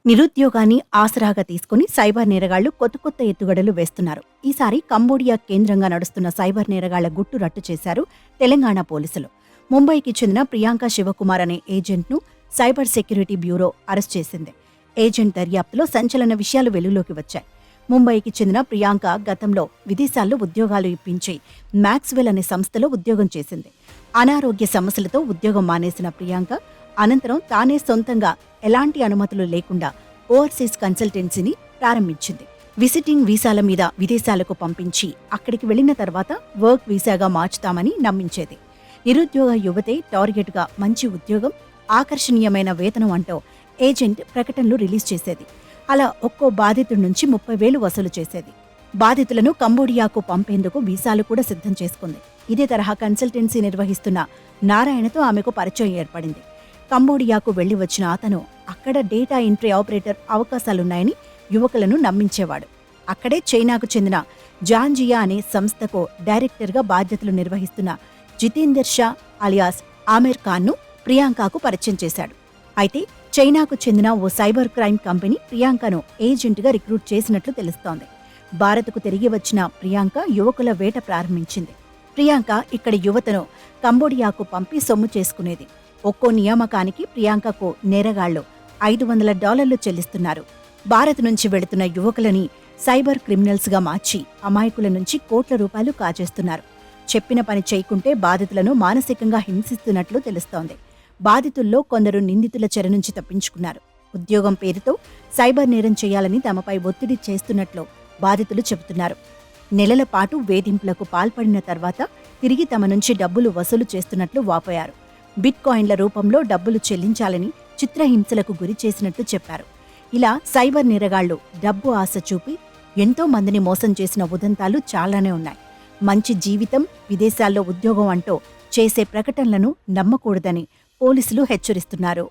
నిరుద్యోగాన్ని ఆసరాగా తీసుకుని సైబర్ నేరగాళ్లు కొత్త ఎత్తుగడలు వేస్తున్నారు. ఈసారి కంబోడియా కేంద్రంగా నడుస్తున్న సైబర్ నేరగాళ్ల గుట్టు రట్టు చేశారు తెలంగాణ పోలీసులు. ముంబైకి చెందిన ప్రియాంక శివకుమార్ అనే ఏజెంట్ను సైబర్ సెక్యూరిటీ బ్యూరో అరెస్ట్ చేసింది. ఏజెంట్ దర్యాప్తులో సంచలన విషయాలు వెలుగులోకి వచ్చాయి. ముంబైకి చెందిన ప్రియాంక గతంలో విదేశాల్లో ఉద్యోగాలు ఇప్పించి మ్యాక్స్వెల్ అనే సంస్థలో ఉద్యోగం చేసింది. అనారోగ్య సమస్యలతో ఉద్యోగం మానేసిన ప్రియాంక అనంతరం తానే సొంతంగా ఎలాంటి అనుమతులు లేకుండా ఓవర్సీస్ కన్సల్టెన్సీని ప్రారంభించింది. విజిటింగ్ వీసాల మీద విదేశాలకు పంపించి అక్కడికి వెళ్లిన తర్వాత వర్క్ వీసాగా మార్చుతామని నమ్మించేది. నిరుద్యోగ యువతే టార్గెట్గా మంచి ఉద్యోగం, ఆకర్షణీయమైన వేతనం అంటూ ఏజెంట్ ప్రకటనలు రిలీజ్ చేసేది. అలా ఒక్కో బాధితుడి నుంచి 30,000 వసూలు చేసేది. బాధితులను కంబోడియాకు పంపేందుకు వీసాలు కూడా సిద్ధం చేసుకుంది. ఇదే తరహా కన్సల్టెన్సీ నిర్వహిస్తున్న నారాయణతో ఆమెకు పరిచయం ఏర్పడింది. కంబోడియాకు వెళ్లి వచ్చిన అతను అక్కడ డేటా ఎంట్రీ ఆపరేటర్ అవకాశాలున్నాయని యువకులను నమ్మించేవాడు. అక్కడే చైనాకు చెందిన జాంజియా అనే సంస్థకు డైరెక్టర్గా బాధ్యతలు నిర్వహిస్తున్న జితేందర్ షా అలియాస్ ఆమెర్ ఖాన్ను ప్రియాంకకు పరిచయం చేశాడు. అయితే చైనాకు చెందిన ఓ సైబర్ క్రైమ్ కంపెనీ ప్రియాంకను ఏజెంట్గా రిక్రూట్ చేసినట్లు తెలుస్తోంది. భారత్కు తిరిగి వచ్చిన ప్రియాంక యువకుల వేట ప్రారంభించింది. ప్రియాంక ఇక్కడి యువతను కంబోడియాకు పంపి సొమ్ము చేసుకునేది. ఒక్కో నియామకానికి ప్రియాంకకు నేరగాళ్లు $500 చెల్లిస్తున్నారు. భారత్ నుంచి వెళుతున్న యువకులని సైబర్ క్రిమినల్స్గా మార్చి అమాయకుల నుంచి కోట్ల రూపాయలు కాజేస్తున్నారు. చెప్పిన పని చేయకుంటే బాధితులను మానసికంగా హింసిస్తున్నట్లు తెలుస్తోంది. బాధితుల్లో కొందరు నిందితుల చెర నుంచి తప్పించుకున్నారు. ఉద్యోగం పేరుతో సైబర్ నేరం చేయాలని తమపై ఒత్తిడి చేస్తున్నట్లు బాధితులు చెబుతున్నారు. నెలల పాటు వేధింపులకు పాల్పడిన తర్వాత తిరిగి తమ నుంచి డబ్బులు వసూలు చేస్తున్నట్లు వాపోయారు. బిట్ కాయిన్ల రూపంలో డబ్బులు చెల్లించాలని చిత్రహింసలకు గురి చేసినట్టు చెప్పారు. ఇలా సైబర్ నేరగాళ్లు డబ్బు ఆశ చూపి ఎంతో మందిని మోసం చేసిన ఉదంతాలు చాలానే ఉన్నాయి. మంచి జీవితం, విదేశాల్లో ఉద్యోగం అంటూ చేసే ప్రకటనలను నమ్మకూడదని పోలీసులు హెచ్చరిస్తున్నారు.